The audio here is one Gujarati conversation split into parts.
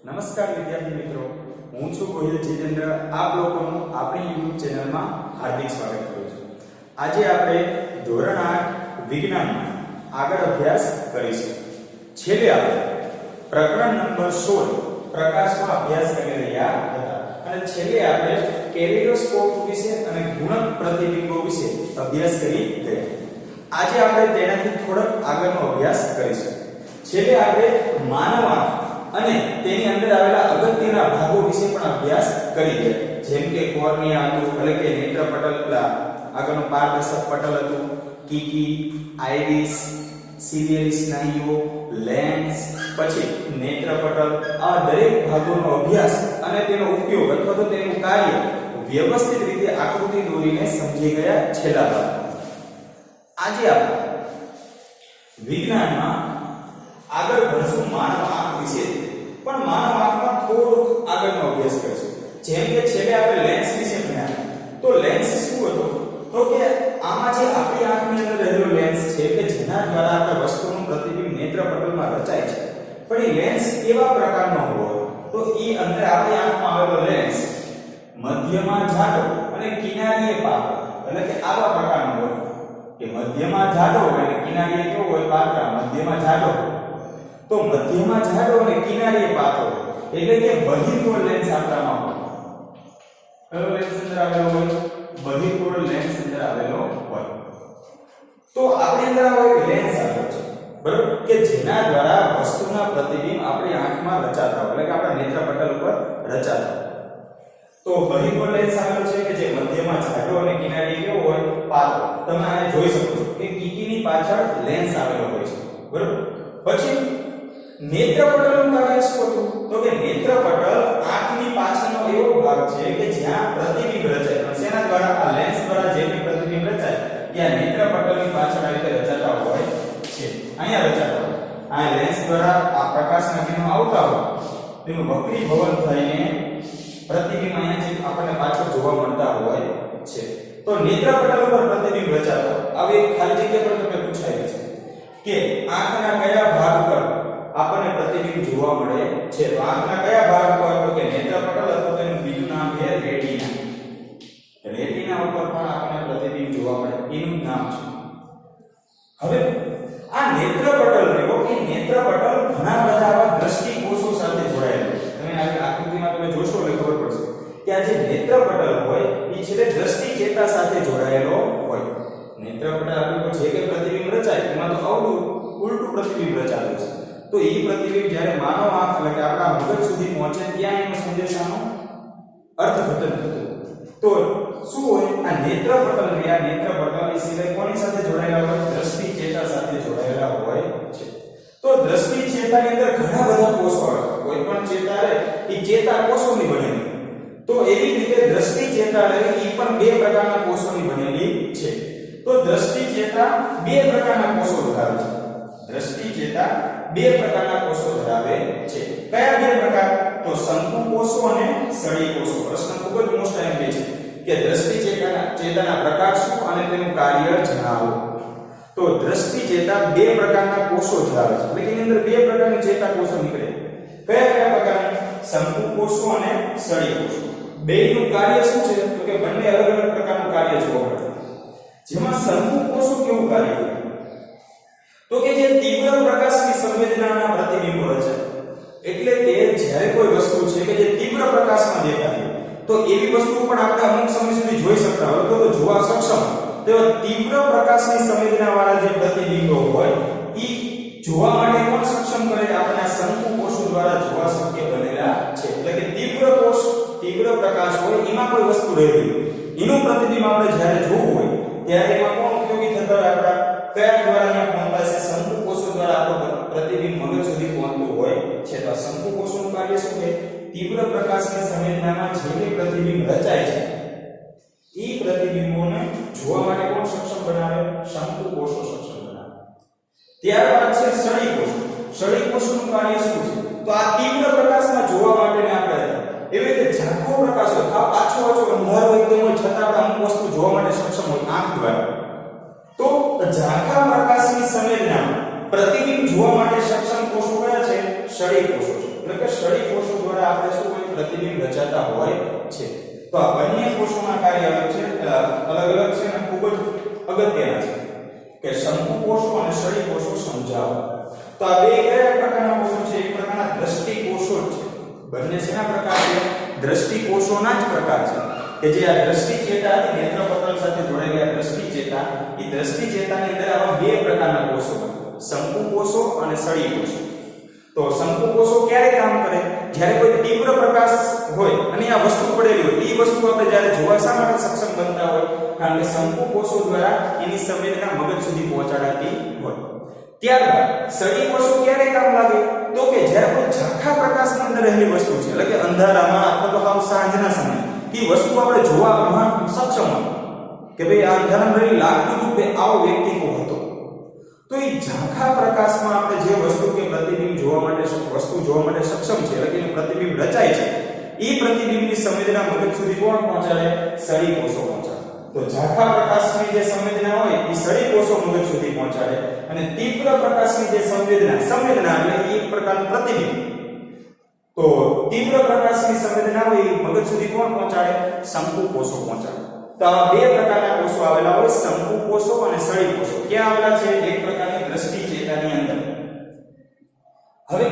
નમસ્કાર વિદ્યાર્થી મિત્રો, હું છું ગોહિલ જીતેન્દ્ર. આપ લોકોનું આપણી YouTube ચેનલમાં હાર્દિક સ્વાગત કરું છું. આજે આપણે ધોરણ 8 વિજ્ઞાનમાં આગળ અભ્યાસ કરીશું. છેલ્લે આપણે પ્રકરણ નંબર 16 પ્રકાશમાં અભ્યાસ કરી રહ્યા હતા અને છેલ્લે આપણે કેલિડોસ્કોપ વિશે અને ગુણક પ્રતિબિંબો વિશે અભ્યાસ કરી ગયા. આજે આપણે તેનાથી થોડોક આગળનો અભ્યાસ કરીશું. છેલ્લે આપણે માનવ આંખ અને તેની અંદર આવેલા અગત્યના ભાગો વિશે પણ અભ્યાસ કરી ગયા, જેમ કે કોર્નિયા હતું, એટલે કે નેત્રપટલ, આગળનું પારદર્શક પટલ હતું, કીકી, આઇરિસ, સિલિયરી સ્નાયુઓ, લેન્સ, પછી નેત્રપટલ. આ દરેક ભાગોનો અભ્યાસ અને તેનો ઉપયોગ અથવા તો તેનું કાર્ય વ્યવસ્થિત રીતે આકૃતિ દોરીને સમજી ગયા છેલ્લા ભાગમાં. આજે આપણે વિજ્ઞાનમાં આગળ ભણશું માનવ આંખ વિશે, પણ માનવ આંખમાં થોડુંક આગળનો અભ્યાસ કરીશું. જેમ કે છેલ્લે આપણે લેન્સ વિશે ભણ્યા, તો લેન્સ શું હતો? તો કે આમાં જે આપણી આંખની અંદર રહેલો લેન્સ છે કે જેના દ્વારા આપણે વસ્તુનું પ્રતિબિંબ નેત્રપટલમાં રચાય છે. પણ એ લેન્સ કેવા પ્રકારનો હોય? તો એ અંદર આપણી આંખમાં આવેલો લેન્સ મધ્યમાં જાડો અને કિનારીએ પાતળો, એટલે કે આવા પ્રકારનો હોય કે મધ્યમાં જાડો અને કિનારીએ કેવો હોય? પાતળા. મધ્યમાં જાડો, તો મધ્યમાં જાડો અને કિનારીએ પાતળો, એટલે કે બહિર્ગોળ લેન્સ આપણામાં હોય. કયો લેન્સ અંદર આવેલો હોય? બહિર્ગોળ લેન્સ અંદર આવેલો હોય. તો આપણી અંદર આવો એક લેન્સ આવેલો છે, બરાબર, કે જેના દ્વારા વસ્તુના પ્રતિબિંબ આપણી આંખમાં રચાતા હોય, એટલે કે આપણા નેત્રપટલ ઉપર રચાતા હોય. તો બહિર્ગોળ લેન્સ આવેલો છે કે જે મધ્યમાં જાડો અને કિનારીએ કેવો હોય? પાતળો. તમે આને જોઈ શકો છો કે કીકીની પાછળ લેન્સ આવેલો હોય છે, બરાબર. પછી નેત્રપટલનું કાર્ય શું હતું? તો કે નેત્રપટલ આંખની પાછળનો એવો ભાગ છે કે જ્યાં પ્રતિબિંબ રચાય. પણ શેના દ્વારા? આ લેન્સ દ્વારા જે બી પ્રતિબિંબ રચાય ત્યાં નેત્રપટલની પાછળ આ રીતે રચાતા હોય છે. અહીંયા રચાતા હોય. આ લેન્સ દ્વારા આ પ્રકાશના કિરણો આવતા હોય તેનું વક્રીભવન થઈને પ્રતિબિંબ અહીંયા જે આપણને પાછળ જોવા મળતા હોય છે. તો નેત્રપટલ ઉપર પ્રતિબિંબ રચાતો આવી ખાલી જગ્યા પર તમને પૂછાય છે કે આંખના કયા ભાગ પર આપણને પ્રતિબિંબ જોવા મળે છે? તો આંખના કયા ભાગ પર? તો કે નેત્રપટલ અથવા તેનું બીજું નામ છે રેટિના. રેટિના ઉપર પણ આપણને પ્રતિબિંબ જોવા મળે, એનું નામ છે. હવે આ નેત્રપટલ રહ્યો કે નેત્રપટલ ઘણા બધા આવા દ્રષ્ટિકોષો સાથે જોડાયેલું છે. તમે આ આકૃતિમાં તમે જોશો એટલે ખબર પડશે કે આ જે નેત્રપટલ હોય એ છેલ્લે દ્રષ્ટિ ચેતા સાથે જોડાયેલો હોય. નેત્રપટલ આપણી પર જે કે પ્રતિબિંબ રચાય એમાં તો અવળું ઉલટું પ્રતિબિંબ રચાયેલું છે. તો એ પ્રતિબિંબ જ્યારે માનવ આંખ એટલે કે આપણા મગજ સુધી પહોંચે ત્યાં એનો સંદેશાનો અર્થઘટન થતું. તો શું હોય? આ નેત્રપટલ રહ્યા, નેત્રપટલ એ સિવાય કોની સાથે જોડાયેલા હોય? દ્રષ્ટિ ચેતા સાથે જોડાયેલા હોય છે. તો દ્રષ્ટિ ચેતાની અંદર ઘણા બધા કોષો આવે. કોઈ પણ ચેતા રહે એ ચેતા કોષોની બનેલી. તો એવી રીતે દ્રષ્ટિ ચેતા રહે એ પણ બે પ્રકારના કોષોની બનેલી છે. તો દ્રષ્ટિ ચેતા બે પ્રકારના કોષો ધરાવે છે. દ્રષ્ટિ ચેતા બે પ્રકારના કોષો ધરાવે છે. કયા બે પ્રકાર? તો શંકુ કોષો અને સળી કોષો. પ્રશ્ન ખૂબ જ મોસ્ટ એમ્પી છે કે દ્રષ્ટિ ચેતાના પ્રકાર શું અને તેનું કાર્ય જણાવો. તો દ્રષ્ટિ ચેતા બે પ્રકારના કોષો ધરાવે છે, એટલે કે એની અંદર બે પ્રકારની ચેતા કોષો નીકળે. કયા કયા પ્રકારના? શંકુ કોષો અને સળી કોષો. બેયનું કાર્ય શું છે? તો કે બંને અલગ અલગ પ્રકારનું કાર્ય જોવા મળે. જેમાં શંકુ કોષો કેવું કાર્ય કરે? તો કે જે તીવ્ર પ્રકાશની સંવેદનાના પ્રતિબિંબો રચે, એટલે કે જ્યારે કોઈ વસ્તુ છે કે જે તીવ્ર પ્રકાશમાં દેખાતી તો એવી વસ્તુ પણ આપણે અમુક સમય સુધી જોઈ શકતા હોય તો જોવા સક્ષમ, તેવા તીવ્ર પ્રકાશની સંવેદનાવાળા જે પ્રતિબિંબો હોય એ જોવા માટે પણ સક્ષમ કરે આપણે આ શંકુ કોષો દ્વારા જોવા શક્ય બનેલા છે. એટલે કે તીવ્ર કોષ, તીવ્ર પ્રકાશ હોય એમાં કોઈ વસ્તુ રહેલી એનું પ્રતિબિંબ આપણે જ્યારે જોવું હોય ત્યારે એમાં કોણ ઉપયોગી થતા હોય? આપણા કયા દ્વારા અહીંયા પહોંચતા છે? શંકુ કોષો દ્વારા આપણો પ્રતિબિંબ મગજ સુધી પહોંચતું હોય છે. તો શંકુ કોષોનું કાર્ય શું છે? તીવ્ર પ્રકાશની સંવેદનામાં જે કે પ્રતિબિંબ રચાય છે એ પ્રતિબિંબોને જોવા માટે કોણ સક્ષમ બનાવે? શંકુ કોષો સક્ષમ બનાવે. ત્યારબાદ છે સળી કોષો. સળી કોષોનું કાર્ય શું છે? તો આ તીવ્ર પ્રકાશમાં જોવા માટેને આપણે એવી રીતે ઝાંખો પ્રકાશ હોય, આ પાછો અંધારો એકદમ હોય છતાં આપણે અમુક વસ્તુ જોવા માટે સક્ષમ હોય આંખ દ્વારા. તો ઝાંખા પ્રકાશની સંવેદનામાં પ્રતિબિંબ જોવા માટે સક્ષમ કોષો કયા છે? સળી કોષો છે. એટલે કે સળી કોષો દ્વારા આપણે શું હોય પ્રતિબિંબ રચાતા હોય છે. તો આ બંને કોષોના કાર્ય અલગ છે, અલગ છે અને ખૂબ જ અગત્યના છે કે શંકુ કોષો અને સળી કોષો સમજાવો. તો આ બે કયા પ્રકારના કોષો છે? એક પ્રકારના દ્રષ્ટિ કોષો છે. બંને શેના પ્રકાર છે? દ્રષ્ટિ કોષોના જ પ્રકાર છે કે જે આ દ્રષ્ટિ ચેતા નેત્રપટલ સાથે જોડાયેલા દ્રષ્ટિ ચેતા, એ દ્રષ્ટિ ચેતાની અંદર આવા બે પ્રકારના કોષો બને, શંકુ કોષો અને સળી કોષો. તો શંકુ કોષો ક્યારે કામ કરે? જ્યારે કોઈ તીવ્ર પ્રકાશ હોય અને આ વસ્તુ પડેલી હોય, એ વસ્તુ આપણે જ્યારે જોવા શા માટે સક્ષમ બનતા હોય? કારણ કે શંકુ કોષો દ્વારા એની સંવેદના મગજ સુધી પહોંચાડાતી હોય. ત્યારબાદ સળી કોષો ક્યારે કામ લાગે? તો કે જ્યારે કોઈ ઝાંખા પ્રકાશની અંદર રહેલી વસ્તુ છે, એટલે કે અંધારામાં અથવા તો હાવ સાંજના સમયે એ વસ્તુ આપણે જોવામાં સક્ષમ હોય કે ભાઈ આ અંધારામાં રહેલી લાગતું હતું કે આવો વ્યક્તિ કોણ હતો. તો એ ઝાંખા પ્રકાશમાં આપણે જે વસ્તુ કે પ્રતિબિંબ જોવા માટે સક્ષમ છે, એટલે કે પ્રતિબિંબ રચાય છે, એ પ્રતિબિંબની સંવેદના મગજ સુધી કોણ પહોંચાડે? સળી કોષો પહોંચાડે. તો ઝાંખા પ્રકાશની જે સંવેદના હોય એ સળી કોષો મગજ સુધી પહોંચાડે અને તીવ્ર પ્રકાશની જે સંવેદના એટલે એક પ્રકારનું પ્રતિબિંબ, તો તીવ્ર પ્રકાશની સંવેદના હોય એ મગજ સુધી કોણ પહોંચાડે? શંકુ કોષો પહોંચાડે. તો આ બે પ્રકારના કોષો આવેલા હોય, શંકુ કોષો અને સળી કોષો. ક્યાં આવેલા છે? એક પ્રકારની દ્રષ્ટિ ચેતાની અંદર. હવે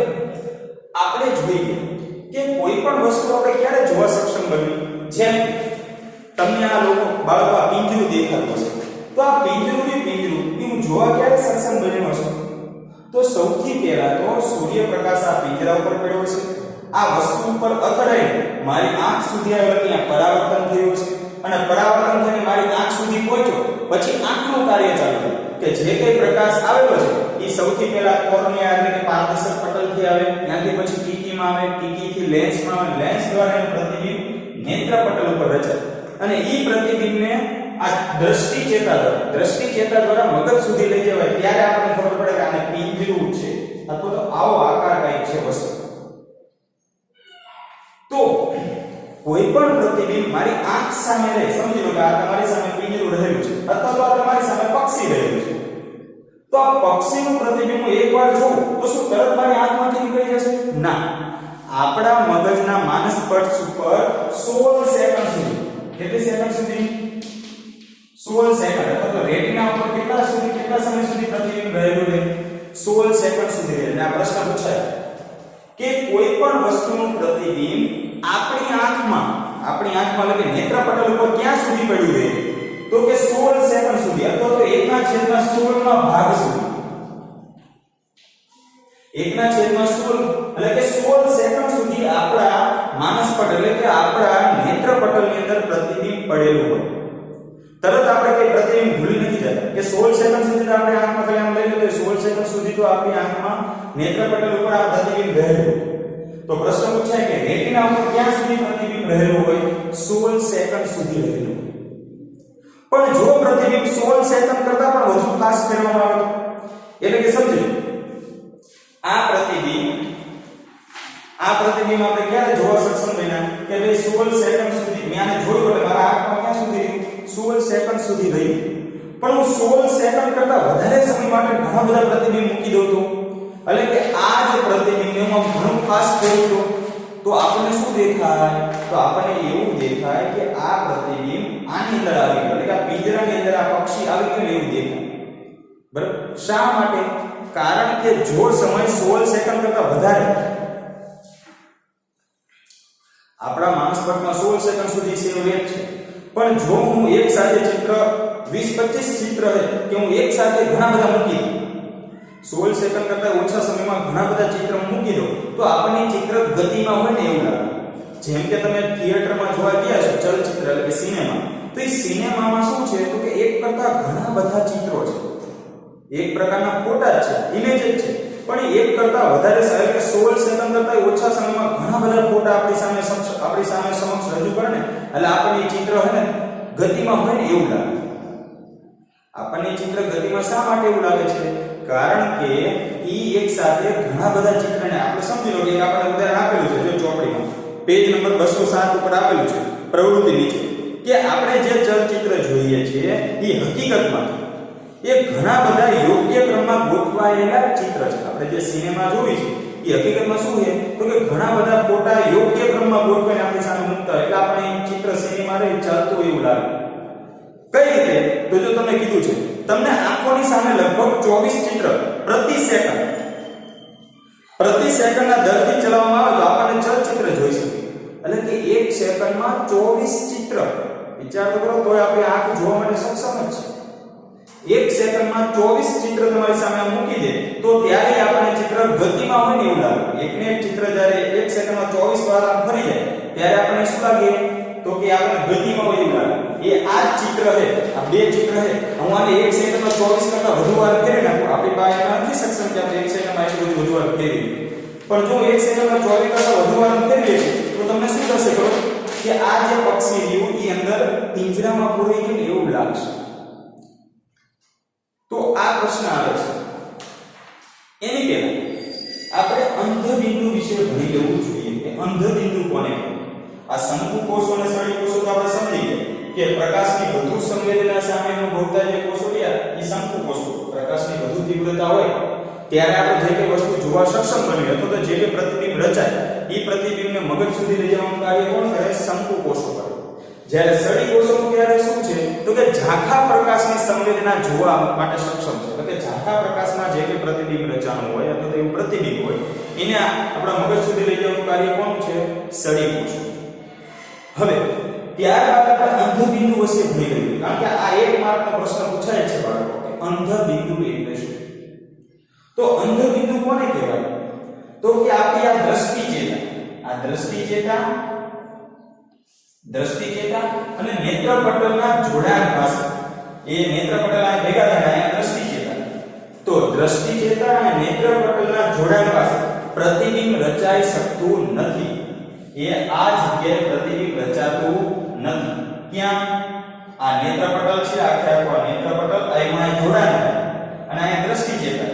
આપણે જોઈએ કે કોઈ પણ વસ્તુ આપણે ક્યારે જોવા સક્ષમ બની? જેમ તમને આ લોકો બાળકો આ પિંજરું દેખાતું હશે, તો આ પિંજરું હું જોવા ક્યારે સક્ષમ બન્યો હશે? તો સૌથી પહેલા તો સૂર્યપ્રકાશ આ પિંજરા ઉપર પડ્યો છે, આ વસ્તુ ઉપર અથડાઈ મારી આંખ સુધી આવ્યો, ત્યાં પરાવર્તન થયું છે અને પરાવર્તન થઈને મારી આંખ સુધી પહોંચ્યો, પછી આંખનું કાર્ય ચાલુ થયું કે જે કંઈ પ્રકાશ આવેલો છે એ સૌથી પહેલા કોર્નિયા એટલે કે પારદર્શક પટલથી આવે, ત્યાંથી પછી ટીકીમાં આવે, ટીકીથી લેન્સમાં આવે, લેન્સ દ્વારા એનું પ્રતિબિંબ નેત્રપટલ ઉપર રચાય અને એ પ્રતિબિંબને આ દ્રષ્ટિ ચેતા દ્વારા મગજ સુધી લઈ જવાય. ત્યારે આપણને ખબર પડે કે આને પિંજરું છે અથવા તો આવો આકાર કંઈક છે વસ્તુ. તો કોઈ પણ પ્રતિબિંબ મારી આંખ સામે રહે, સમજી લો કે આ તમારી સામે પિંજરું રહેલું છે અથવા તો આ તમારી સામે પક્ષી રહેલું છે, તો આ પક્ષીનું પ્રતિબિંબ એકવાર જોઉં તો શું તરત મારી આંખમાંથી નીકળી જશે? ના. આપણા મગજના માનસ પટલ ઉપર 16 સેકન્ડ સુધી, કેટલી સેકન્ડ સુધી? 16 સેકન્ડ. અથવા તો રેટિના ઉપર કેટલા સમય સુધી પ્રતિબિંબ રહેલું રહે? 16 સેકન્ડ સુધી રહે. અને આ પ્રશ્ન પૂછાય કે કોઈ પણ વસ્તુનું પ્રતિબિંબ આપણી આંખમાં એટલે કે નેત્રપટલ ઉપર ક્યાં સુધી પડ્યું રહે? તો કે 16 સેકન્ડ સુધી અથવા તો 1/16 ભાગ સુધી. 1/16 એટલે કે 16 સેકન્ડ સુધી આપણા માનસપટલ એટલે કે આપણા નેત્રપટલની અંદર પ્રતિબિંબ પડેલું હોય. તરત આપણે કઈ પ્રતિબિંબ ભૂલી નથી જતા કે 16 સેકન્ડ સુધી તો આપણે આંખમાં ખાલી આમ લઈ લો તો 16 સેકન્ડ સુધી તો આપણી આંખમાં નેત્રપટલ ઉપર આ પ્રતિબિંબ રહેલું. તો પ્રશ્ન પૂછાય કે રેટિના ઉપર ક્યાં સુધી પ્રતિબિંબ રહેલું હોય? 16 સેકન્ડ સુધી રહેલું. પણ જો પ્રતિબિંબ 16 સેકન્ડ કરતા પણ વધુ ફાસ્ટ કરવામાં આવે એટલે કે સમજો આ પ્રતિબિંબ આપણે ક્યારે જોવા સક્ષમ બન્યા કે ભાઈ 16 સેકન્ડ સુધી મેં આને જોયું એટલે મારા આંખમાં ક્યાં સુધી રહ્યું? 16 સેકન્ડ સુધી રહ્યું. પણ હું 16 સેકન્ડ કરતા વધારે સમય માટે ઘણા બધા પ્રતિબિંબ મૂકી દઉં એટલે કે આ જે પ્રતિબિંબને હું ઘણું ફાસ્ટ કરું તો આપણને શું દેખાય? તો આપણને એવું દેખાય કે આ પ્રતિબિંબ આની અંદર આવી ગયું, એટલે કે આ પિંજરાની અંદર આ પક્ષી આવી ગયું એવું દેખાય. બરાબર? શા માટે? કારણ કે જો સમય 16 સેકન્ડ કરતા વધારે આપણા માનસપટમાં 16 સેકન્ડ સુધી સેવ રહે છે, પણ જો હું એક સાથે ચિત્ર 20-25 ચિત્ર કે હું એક સાથે ઘણા બધા મૂકી દઉં, 16 સેકન્ડ કરતા ઓછા સમયમાં ઘણા બધા ચિત્ર મૂકી દઉં તો આપણને ચિત્ર ગતિમાં હોય ને એવું લાગે. જેમ કે તમે થિયેટરમાં જોવા ગયા છો ચલચિત્ર એટલે કે સિનેમા, તો એ સિનેમામાં શું છે તો કે એક કરતા ઘણા બધા ચિત્રો છે, એક પ્રકારના ફોટા જ છે, ઇમેજ જ છે, પણ એક કરતા વધારે એટલે કે 16 સેકન્ડ કરતા ઓછા સમયમાં ઘણા બધા ફોટા આપણી સામે સમક્ષ રજૂ કરે ને એટલે આપણને ચિત્ર હે ને ગતિમાં હોય ને એવું લાગે. આપણને ચિત્ર ગતિમાં શા માટે એવું લાગે છે? કારણ કે ઈ એક સાથે ઘણા બધા ચિત્રને આપણે સમજી લો કે આપણે ઉદાહરણ આપેલું છે જો ચોપડીમાં પેજ નંબર 207 ઉપર આપેલું છે પ્રવૃત્તિ નીચે કે આપણે જે ચલચિત્ર જોઈએ છીએ એ હકીકતમાં એ ઘણા બધા યોગ્ય ક્રમમાં ગોઠવાયેલા ચિત્ર છે. આપણે જે સિનેમા જોઈ છે એ હકીકતમાં શું છે તો કે ઘણા બધા ફોટા યોગ્ય ક્રમમાં ગોઠવીને આપણી સામે મૂકતા હોય એટલે આપણે ચિત્ર શ્રેણીમાં રહી ચાલતું એવું લાગે. કઈ રીતે તો જો તમને કીધું છે તમને આંખોની સામે લગભગ 24 ચિત્ર પ્રતિ સેકન્ડના દરથી ચલાવવામાં આવે તો આપણને ચલચિત્ર જોઈ શકીએ. એટલે કે 1 સેકન્ડમાં 24 ચિત્ર. વિચાર તો કરો તોય આપણી આંખ જોવા માટે સક્ષમ જ છે. 1 સેકન્ડમાં 24 ચિત્ર તમારી સામે મૂકી દે તો ત્યારે આપણને ચિત્ર ગતિમાં હોય ને એવું લાગે. એકને એક ચિત્ર જ્યારે 1 સેકન્ડમાં 24 વાર આમ ફરી જાય ત્યારે આપણને શું લાગે તો કે આપણે ગતિમાં હોય એવું લાગે. એ આ જ ચિત્ર છે, આ બે ચિત્ર છે. હું આને 1 સેકન્ડમાં 24 કરતા વધુ વાર ફેરવી નાખું. આપણી પાસે નથી સક્ષમ કે આપણે 1 સેકન્ડમાં એટલું વધુ વાર ફેરવી. પણ જો 1 સેકન્ડમાં 24 કરતા વધુ વાર ફેરવીએ તો તમને શું થશે ખબર કે આ જે પક્ષી રહ્યું એ અંદર પિંજરામાં પૂરાઈ ગયું એવું લાગશે. તો આ પ્રશ્ન આવે છે. એની પહેલા આપણે અંધબિંદુ વિશે ભણી લેવું જોઈએ કે અંધબિંદુ કોને કહેવાય. આ શંકુ કોષો અને સળી કોષો તો આપણે સમજી ગયા કે પ્રકાશની વધુ સંવેદના સામે અનુભવતા જે કોષો રહ્યા એ શંકુ કોષો. પ્રકાશની વધુ તીવ્રતા હોય ત્યારે આપણે જે કે વસ્તુ જોવા સક્ષમ બની અથવા તો જે કે પ્રતિબિંબ રચાય એ પ્રતિબિંબને મગજ સુધી લઈ જવાનું કાર્ય કોણ કરે? શંકુ કોષો કરે. જ્યારે સળી કોષો ત્યારે શું છે તો કે ઝાંખા પ્રકાશની સંવેદના જોવા માટે સક્ષમ છે. એટલે કે ઝાંખા પ્રકાશમાં જે કે પ્રતિબિંબ રચાણું હોય અથવા તો એવું પ્રતિબિંબ હોય એને આપણા મગજ સુધી લઈ જવાનું કાર્ય કોણ છે? સળી કોષો. હવે ત્યારબાદ આપણે અંધબિંદુ વિશે ભણી લઈએ કારણ કે આ એક માર્કનો પ્રશ્ન પૂછાય છે બાળકો કે અંધબિંદુ એટલે શું? તો અંધબિંદુ કોને કહેવાય? તો કે આપણી આ દ્રષ્ટિચેતા અને નેત્રપટલના જોડાણ પાસે એ નેત્રપટલ આ ભેગા થાય દ્રષ્ટિચેતા. તો દ્રષ્ટિચેતા અને નેત્રપટલના જોડાણ પાસે પ્રતિબિંબ રચાઈ શકતું નથી. એ આ જગ્યાએ પ્રતિબિંબ રચાતું નથી. ક્યાં? આ નેત્રપટલ છે આખે આખો નેત્રપટલ અહીં જોડાણ અને અહીં દ્રષ્ટિચેતા.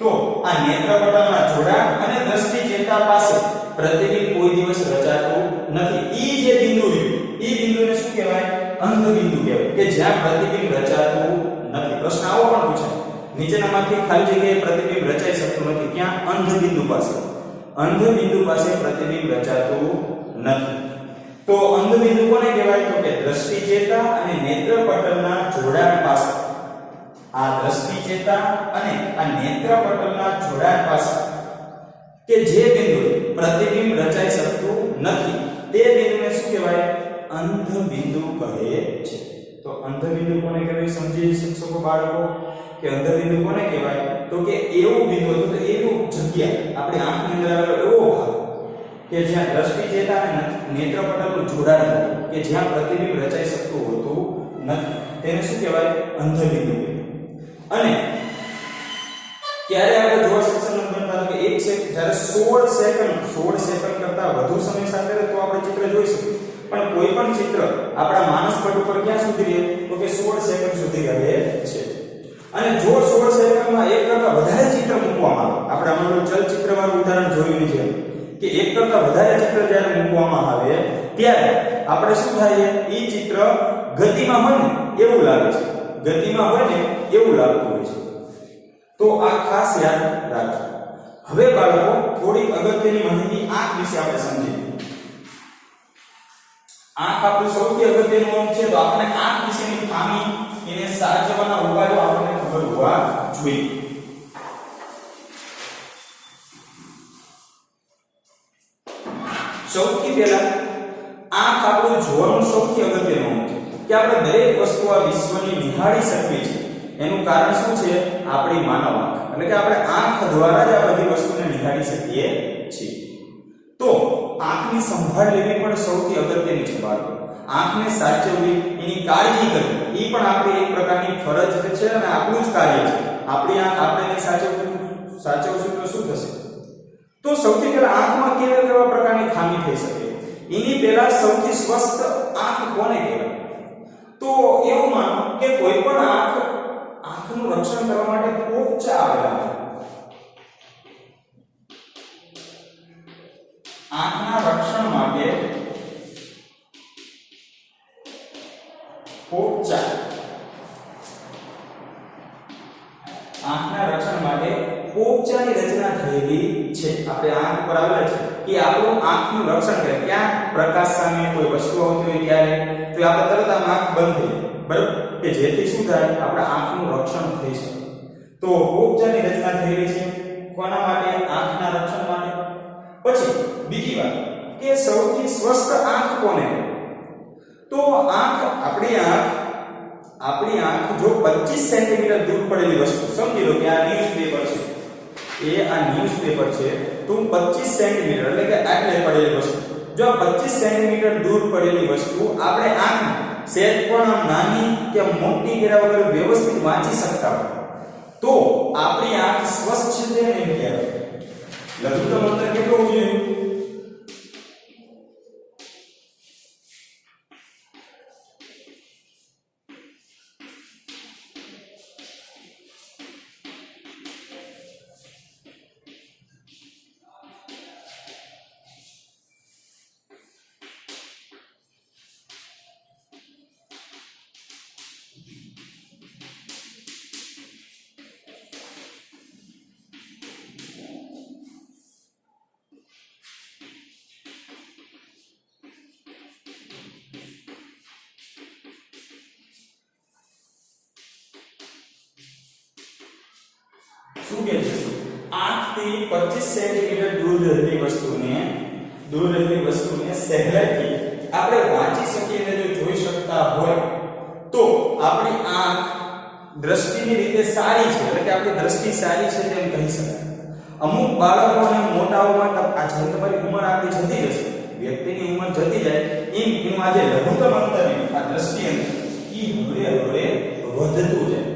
તો આ નેત્રપટલના જોડાણ અને દ્રષ્ટિચેતા પાસે પ્રતિબિંબ કોઈ દિવસ રચાતું નથી. ઈ જે બિંદુ રહ્યું ઈ બિંદુને શું કહેવાય? અંધબિંદુ કહેવાય કે જ્યાં પ્રતિબિંબ રચાતું નથી. પ્રશ્ન આવો પણ પૂછાય નીચેનામાંથી ખાલી જગ્યાએ પ્રતિબિંબ રચાઈ શકતું નથી. ક્યાં? અંધબિંદુ પાસે. અંધબિંદુ પાસે પ્રતિબિંબ રચાતું નથી. તો અંધબિંદુ કોને કહેવાય? તો કે દ્રષ્ટિચેતા અને નેત્રપટલના જોડાણ પાસે. આ દ્રષ્ટિચેતા અને આ નેત્રપટલના જોડાણ પાસે કે જે બિંદુ પ્રતિબિંબ રચાઈ શકતું નથી તે બિંદુને શું કહેવાય? અંધબિંદુ કહે છે. તો અંધબિંદુ કોને કહેવાય સમજી શકશો બાળકો કે અંધબિંદુ કોને કહેવાય? તો કે એવું બિંદુ અથવા તો એવું જગ્યા આપણી આંખની અંદર આવેલો એવો ભાગ કે જ્યાં દ્રષ્ટિચેતા અને નેત્રપટલનું જોડાણ હોય કે જ્યાં પ્રતિબિંબ રચાઈ શકતું હોતું નથી તેને શું કહેવાય? અંધબિંદુ. અને ક્યારે આપણે જોવા સક્ષમ બનતા કે 1 સેકન્ડ જ્યારે 16 સેકન્ડ કરતા વધુ સમય સાથે તો આપણે ચિત્ર જોઈ શકીએ. પણ કોઈ પણ ચિત્ર આપણા માનસપટ ઉપર ક્યાં સુધી રહે તો કે 16 સેકન્ડ સુધી રહે છે. અને જો 16 સેકન્ડમાં એક કરતા વધારે ચિત્ર મૂકવામાં આવે આપણે હમણાં ચલચિત્ર વાળું ઉદાહરણ જોયું છે કે એક કરતા વધારે ચિત્ર જ્યારે મૂકવામાં આવે ત્યારે આપણે શું થાય? એ ચિત્ર ગતિમાં હોય ને એવું લાગે છે. ગતિમાં હોય ને એવું લાગતું હોય છે. તો આ ખાસ યાદ રાખજો. હવે બાળકો થોડી અગત્યની માહિતી આંખ વિશે આપણે સમજીએ. આંખ આપણું સૌથી અગત્યનું અંગ છે તો આપણે આંખ વિશેની ખામી એને સાચવવાના ઉપાયો આપણને ખબર હોવા જોઈએ. સૌથી પહેલા આંખ આપણું જોવાનું સૌથી અગત્યનું અંગ છે કે આપણે દરેક વસ્તુ આ વિશ્વની નિહાળી શકીએ છીએ. એનું કારણ શું છે? આપણી માનવ આંખ. એટલે કે આપણે આંખ દ્વારા જ આ બધી વસ્તુને નિહાળી શકીએ છીએ. તો આંખની સંભાળ લેવી પણ સૌથી અગત્યની છે બાળકો. આંખને સાચવવી, એની કાળજી કરવી એ પણ આપણી એક પ્રકારની ફરજ છે અને આપણું જ કાર્ય છે. આપણી આંખ આપણે સાચવશું તો શું થશે? તો સૌથી પહેલા આંખમાં કેવા પ્રકારની ખામી થઈ શકે? એની પહેલા સૌથી સ્વસ્થ આંખ કોને કહેવાય? તો એવું માનો કે કોઈ પણ આંખનું રક્ષણ કરવા માટે પોપચા આવેલા છે. આંખના રક્ષણ માટે પોપચા. આંખના રક્ષણ માટે પોપચાની રચના થયેલી છે. આપણે આંખ ઉપર આવેલા છે કે આપણું આંખનું રક્ષણ કરે. ક્યાં પ્રકાશ સામે કોઈ વસ્તુ આવતી હોય ત્યારે તો આપણે તરત આમ આંખ બંધ થઈ જાય, બરાબર, કે જેથી શું થાય, આપણા આંખનું રક્ષણ થઈ શકે. તો પોપચાની રચના થયેલી છે કોના માટે? આંખના રક્ષણ માટે. પછી બીજી વાત કે સૌથી સ્વસ્થ આંખ કોને? તો આપણી આંખ જો 25 સેન્ટીમીટર દૂર પડેલી વસ્તુ, સમજી લો કે આ ન્યૂઝપેપર છે, આ ન્યૂઝપેપર છે, તો 25 સેન્ટીમીટર એટલે કે આટલે પડેલી વસ્તુ, જો 25 સેન્ટીમીટર દૂર પડેલી વસ્તુ આપણે આંખ સહેજ પણ નાની કે મોટી કર્યા વગર વ્યવસ્થિત વાંચી શકતા હોય તો આપણી આંખ સ્વસ્થ છે તેમ એમ કહેવાય. લઘુત્તમ અંતર કેટલું હોવું જોઈએ? શું કહે છે? આંખથી 25 સેન્ટીમીટર દૂર રહેલી વસ્તુને સહેલાઈથી આપણે વાંચી શકીએ અને જો જોઈ શકતા હોય તો આપણી આંખ દ્રષ્ટિની રીતે સારી છે, એટલે કે આપણી દ્રષ્ટિ સારી છે તેમ કહી શકાય. અમુક બાળકો અને મોટાઓમાં આ જેમ તમારી ઉંમર આપણી જતી જશે, વ્યક્તિની ઉંમર જતી જાય એમ આજે લઘુત્તમ અંતર આ દ્રષ્ટિ અંતર ઈ હળવે વધતું જાય,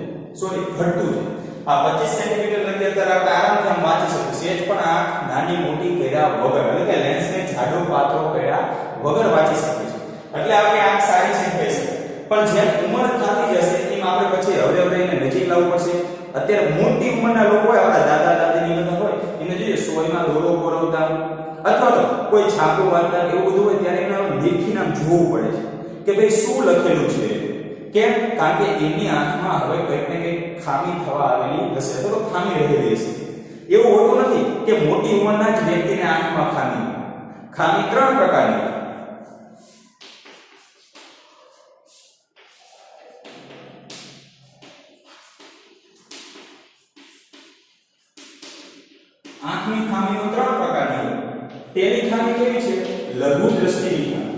ઘટતું જાય. આ 25 સેન્ટીમીટર લગી અત્યારે આપણે આરામથી આમ વાંચી શકીએ, સેજ પણ આંખ નાની મોટી કર્યા વગર, એટલે કે લેન્સને જાડો પાતળો કર્યા વગર વાંચી શકીએ છીએ. એટલે આપણી આંખ સારી છે કહી શકાય. પણ જેમ ઉંમર થતી જશે એમ આપણે પછી હવે એને નજીક લાવવું પડશે. અત્યારે મોટી ઉંમરના લોકો હોય, આપણા દાદા દાદીની બધા હોય, એને જોઈએ સોયમાં દોરો પરોવતા અથવા તો કોઈ છાપું વાંચતા એવું બધું હોય ત્યારે એને દેખીને આમ જોવું પડે છે કે ભાઈ શું લખેલું છે. કેમ? કારણ કે એમની આંખમાં હવે કંઈક ને કંઈક ખામી થવા આવેલી હશે, તો ખામી રહેલી હશે. એવું હોતું નથી કે મોટી ઉંમરના જ વ્યક્તિને આંખમાં ખામી 3 પ્રકારની. આંખની ખામીઓ 3 પ્રકારની હોય. પહેલી ખામી કેવી છે? લઘુ દ્રષ્ટિની ખામી.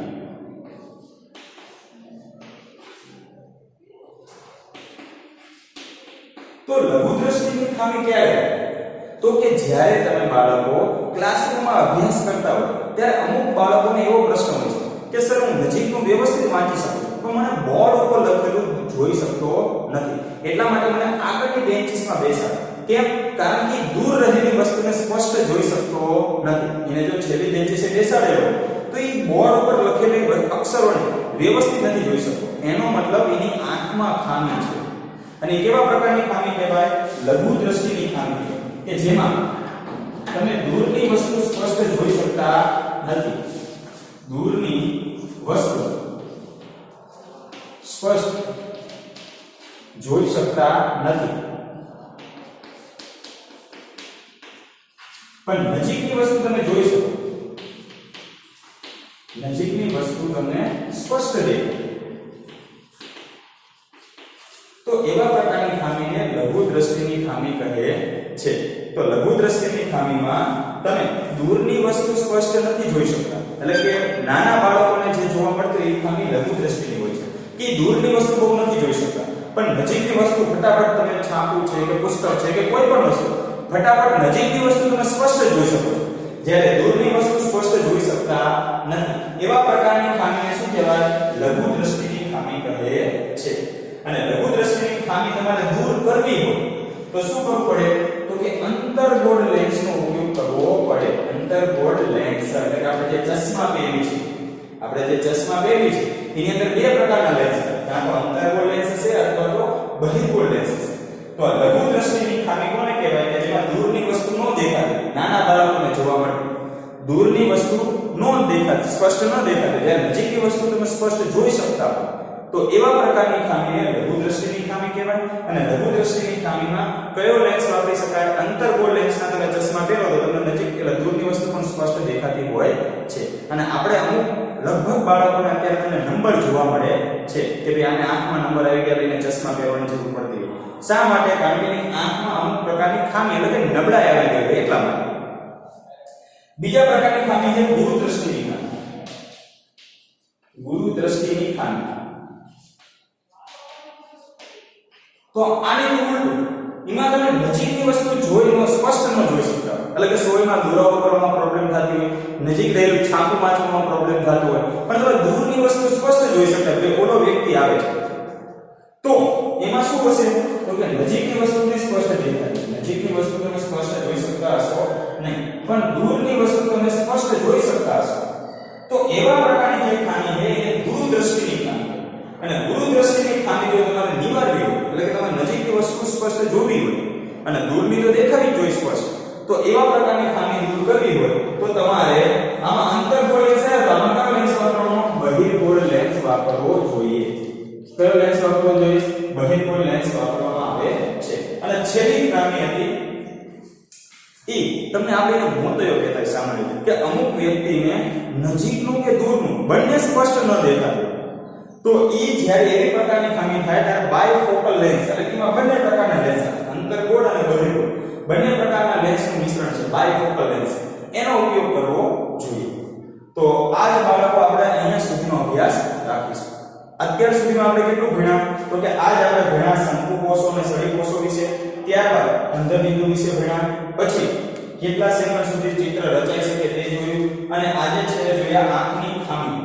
તો લઘુ દ્રષ્ટિની ખામી ક્યારે? તો કે જ્યારે તમે બાળકો ક્લાસરૂમમાં અભ્યાસ કરતા હો ત્યારે અમુક બાળકોને એવો પ્રશ્ન હોય છે કે સર હું નજીકનું વ્યવસ્થિત વાંચી શકું છું પણ મને બોર્ડ ઉપર લખેલું જોઈ શકતો નથી, એટલા માટે મને આગળની બેન્ચીસમાં બેસાડો. કેમ? કારણ કે દૂર રહેલી વસ્તુને સ્પષ્ટ જોઈ શકતો નથી. એને જો છેલ્લી બેન્ચીસે બેસાડેલો તો એ બોર્ડ ઉપર લખેલી અક્ષરોને વ્યવસ્થિત નથી જોઈ શકતો. એનો મતલબ એની આંખમાં ખામી છે. અને કેવા પ્રકારની ખામી કહેવાય? લઘુ દ્રષ્ટિની ખામી, કે જેમાં તમે દૂરની વસ્તુ સ્પષ્ટ જોઈ શકતા નથી. દૂરની વસ્તુ સ્પષ્ટ જોઈ શકતા નથી, પણ નજીકની વસ્તુ તમે જોઈ શકો. નજીકની વસ્તુ તમને સ્પષ્ટ દેખાય. તો એવા પ્રકારની ખામીને લઘુ દ્રષ્ટિની ખામી કહે છે. તો લઘુ દ્રષ્ટિની ખામીમાં તમે દૂરની વસ્તુ સ્પષ્ટ નથી જોઈ શકતા, એટલે કે નાના બાળકોને જે જોવા મળતી એ ખામી લઘુ દ્રષ્ટિની હોય છે કે દૂરની વસ્તુ બહુ નથી જોઈ શકતા, પણ નજીકની વસ્તુ ફટાફટ તમે છાપું છે કે પુસ્તક છે કે કોઈ પણ વસ્તુ ફટાફટ નજીકની વસ્તુ તમે સ્પષ્ટ જોઈ શકો છો, જ્યારે દૂરની વસ્તુ સ્પષ્ટ જોઈ શકતા નથી. એવા પ્રકારની ખામીને શું કહેવાય? લઘુ દ્રષ્ટિની ખામી કહે છે. અને લઘુ દ્રષ્ટિની ખામી તમારે દૂર કરવી હોય તો શું કરવું પડે? તો કે અંતર્ગોળ લેન્સનો ઉપયોગ કરવો પડે. અંતર્ગોળ લેન્સ એટલે કે આપણે જે ચશ્મા પહેરી છે, એની અંદર 2 પ્રકારના લેન્સ છે, કાં તો અંતર્ગોળ લેન્સ છે અથવા તો બહિર્ગોળ લેન્સ છે. તો લઘુ દ્રષ્ટિની ખામી કોને કહેવાય? કે જેમાં દૂરની વસ્તુ ન દેખાય. નાના બાળકોને જોવા મળે દૂરની વસ્તુ ન દેખાય, સ્પષ્ટ ન દેખાય, જ્યારે નજીકની વસ્તુ તમે સ્પષ્ટ જોઈ શકતા હો તો એવા પ્રકારની ખામીને લઘુ દ્રષ્ટિની ખામી કહેવાય. અને લઘુ દ્રષ્ટિની ખામીમાં કયો લેન્સ વાપરી શકાય? અંતર્ગોળ લેન્સના તમે ચશ્મા પહેરો તો તમને નજીક એટલે દૂરની વસ્તુ પણ સ્પષ્ટ દેખાતી હોય છે. અને આપણે અમુક લગભગ બાળકોને અત્યારે તમને નંબર જોવા મળે છે કે ભાઈ આને આંખમાં નંબર આવી ગયા લઈને ચશ્મા પહેરવાની જરૂર પડતી હોય. શા માટે? કારણ કે એની આંખમાં અમુક પ્રકારની ખામી એટલે કે નબળાઈ આવી ગઈ હોય એટલા માટે. બીજા પ્રકારની ખામી છે ગુરુ દ્રષ્ટિની ખામી. ગુરુ દ્રષ્ટિની ખામી તો આની ઉલટું એમાં તમે નજીકની વસ્તુ જોઈને સ્પષ્ટ ન જોઈ શકતા, એટલે કે સોયમાં દોરાઓ કરવામાં પ્રોબ્લેમ થતી હોય, નજીક રહેલું છાપું વાંચવામાં પ્રોબ્લેમ થતો હોય, પણ તમે દૂરની વસ્તુ સ્પષ્ટ જોઈ શકતા કે ઓલો વ્યક્તિ આવે છે. તો એમાં શું હશે? તો કે નજીકની વસ્તુને સ્પષ્ટ દેખાય, નજીકની વસ્તુ તમે સ્પષ્ટ જોઈ શકતા હશો નહીં, પણ દૂરની વસ્તુ તમે સ્પષ્ટ જોઈ શકતા હશો. તો એવા પ્રકારની જે ખામી છે એ ગુરુ દ્રષ્ટિની ખામી. અને ગુરુ દ્રષ્ટિની ખામી જો તમારે નિવારવી હોય, એટલે કે તમારે નજીકની વસ્તુ સ્પષ્ટ જોવી હોય અને દૂરની તો દેખાવી જ જોઈએ સ્પષ્ટ, તો એવા પ્રકારની ખામી દૂર કરવી હોય તો તમારે આમાં અંતર્ગોળ લેન્સ છે તો આમાં કયો લેન્સ વાપરવાનો? બહિર્ગોળ લેન્સ વાપરવો જોઈએ. કયો લેન્સ વાપરવો જોઈએ? બહિર્ગોળ લેન્સ વાપરવામાં આવે છે. અને છેલ્લી ખામી હતી તમને આપણે મોતયો કહેતા સામાન્ય કે અમુક વ્યક્તિને નજીકનું કે દૂરનું બંને સ્પષ્ટ ન દેખાતું, તો જ્યારે એવી પ્રકારની ખામી થાય ત્યારે બાયફોકલ લેન્સ, એટલે કે એમાં બંને પ્રકારના લેન્સ, અંતર્ગોળ અને બહિર્ગોળ બંને પ્રકારના લેન્સનું મિશ્રણ છે, બાયફોકલ લેન્સ, એનો ઉપયોગ કરવો જોઈએ. તો આ જ બાળકો આપણે અહીંયા સુધીનો અભ્યાસ રાખીશું. અત્યાર સુધીમાં આપણે કેટલું ભણ્યા? તો કે આજ આપણે ભણ્યા શંકુ કોષો અને સળી કોષો વિશે, ત્યારબાદ અંધબિંદુ વિશે ભણ્યા, પછી કેટલા સેકન્ડ સુધી ચિત્ર રચાઈ શકે તે જોયું, અને આજે છે જોયા આંખની ખામી.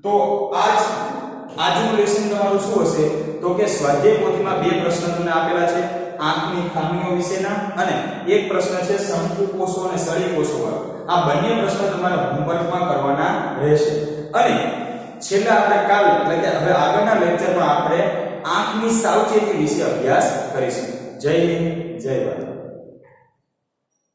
તો આજનું લેસન તમારું શું હશે? તો કે સ્વાધ્યાય પોથીમાં બે પ્રશ્ન તમને આપેલા છે આંખની ખામીઓ વિશેના, અને એક પ્રશ્ન છે શંકુ કોષો અને સળી કોષો વાળો. આ બંને પ્રશ્ન તમારે હોમવર્કમાં કરવાના રહેશે. અને છેલ્લે આપણે કાલ એટલે કે હવે આગળના લેક્ચરમાં આપણે આંખની સાવચેતી વિશે અભ્યાસ કરીશું. જય હિન્દ, જય ભારત.